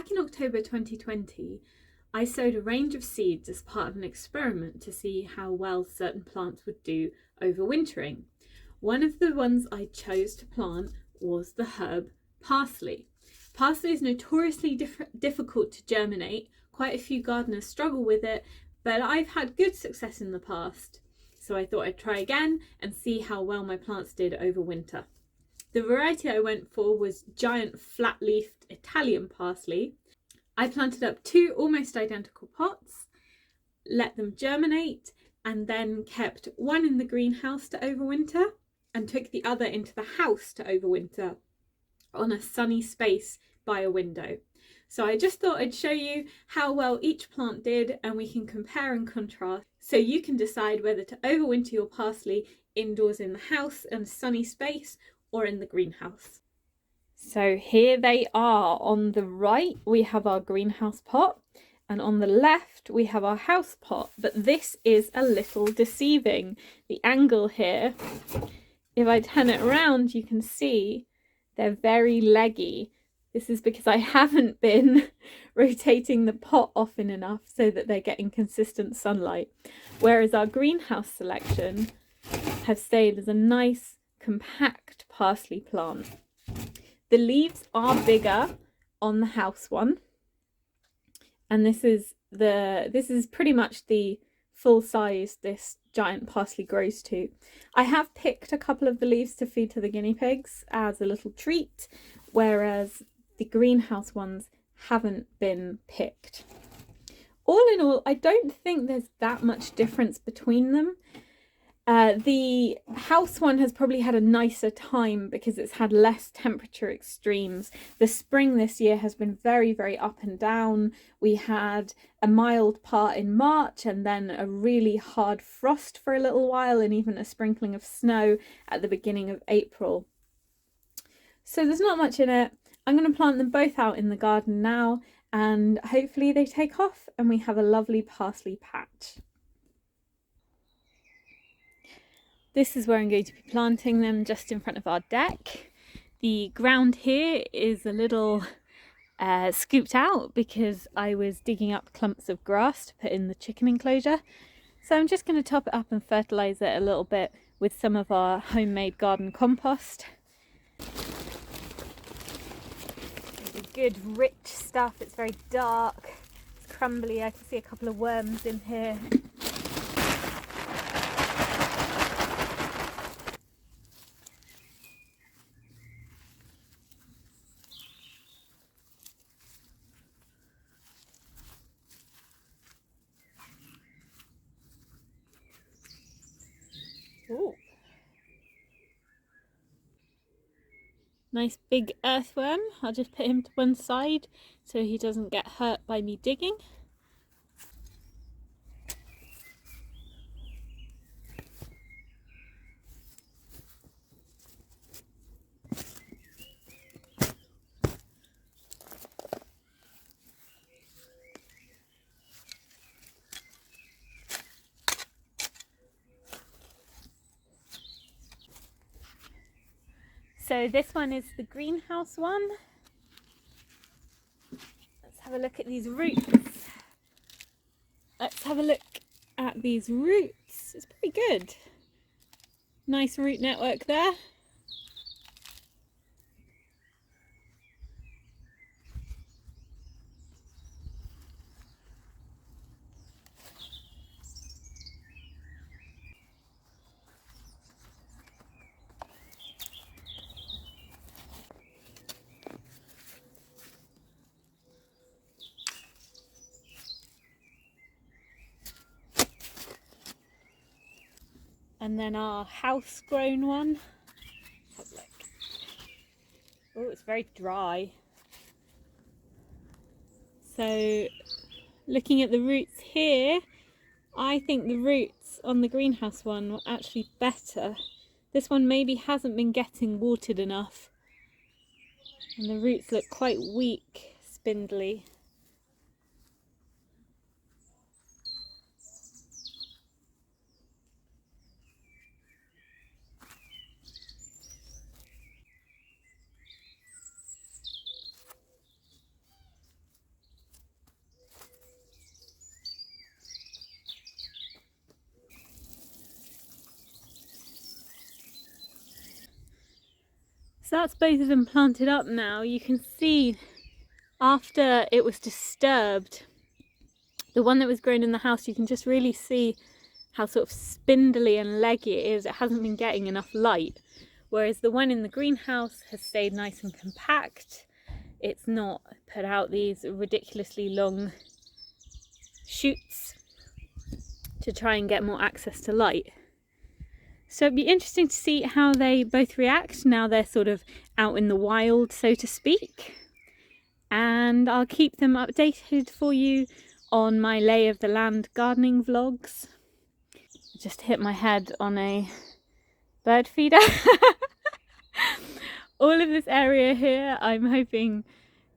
back in October 2020, I sowed a range of seeds as part of an experiment to see how well certain plants would do overwintering. One of the ones I chose to plant was the herb parsley. Parsley is notoriously difficult to germinate. Quite a few gardeners struggle with it, but I've had good success in the past. So I thought I'd try again and see how well my plants did over winter. The variety I went for was giant flat-leafed Italian parsley. I planted up 2 almost identical pots, let them germinate, and then kept one in the greenhouse to overwinter and took the other into the house to overwinter on a sunny space by a window. So I just thought I'd show you how well each plant did, and we can compare and contrast so you can decide whether to overwinter your parsley indoors in the house in a sunny space or in the greenhouse. So here they are. On the right we have our greenhouse pot, and on the left we have our house pot, but this is a little deceiving. The angle here, if I turn it around, you can see they're very leggy. This is because I haven't been rotating the pot often enough so that they're getting consistent sunlight. Whereas our greenhouse selection has stayed as a nice compact parsley plant. The leaves are bigger on the house one. And this is pretty much the full size this giant parsley grows to. I have picked a couple of the leaves to feed to the guinea pigs as a little treat, whereas the greenhouse ones haven't been picked. All in all, I don't think there's that much difference between them. The house one has probably had a nicer time because it's had less temperature extremes. The spring this year has been very, very up and down. We had a mild part in March and then a really hard frost for a little while, and even a sprinkling of snow at the beginning of April. So there's not much in it. I'm going to plant them both out in the garden now, and hopefully they take off and we have a lovely parsley patch. This is where I'm going to be planting them, just in front of our deck. The ground here is a little scooped out because I was digging up clumps of grass to put in the chicken enclosure. So I'm just going to top it up and fertilise it a little bit with some of our homemade garden compost. Good rich stuff. It's very dark, it's crumbly. I can see a couple of worms in here. Ooh. Nice big earthworm. I'll just put him to one side so he doesn't get hurt by me digging. So this one is the greenhouse one. Let's have a look at these roots. It's pretty good. Nice root network there. And then our house-grown one. Have a look. Oh, it's very dry. So, looking at the roots here, I think the roots on the greenhouse one were actually better. This one maybe hasn't been getting watered enough. And the roots look quite weak, spindly. So that's both of them planted up now. You can see after it was disturbed, the one that was grown in the house, you can just really see how sort of spindly and leggy it is. It hasn't been getting enough light. Whereas the one in the greenhouse has stayed nice and compact. It's not put out these ridiculously long shoots to try and get more access to light. So it'd be interesting to see how they both react now they're sort of out in the wild, so to speak. And I'll keep them updated for you on my lay of the land gardening vlogs. I just hit my head on a bird feeder. All of this area here I'm hoping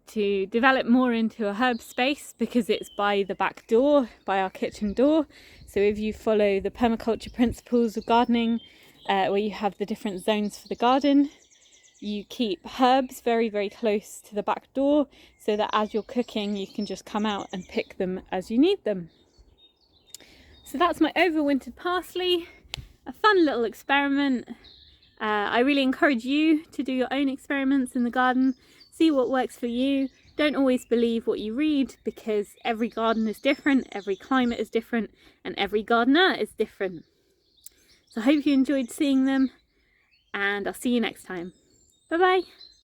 to develop more into a herb space because it's by the back door, by our kitchen door. So if you follow the permaculture principles of gardening, where you have the different zones for the garden, you keep herbs very, very close to the back door so that as you're cooking you can just come out and pick them as you need them. So that's my overwintered parsley, a fun little experiment. I really encourage you to do your own experiments in the garden, see what works for you. Don't always believe what you read because every garden is different, every climate is different, and every gardener is different. So I hope you enjoyed seeing them, and I'll see you next time. Bye bye.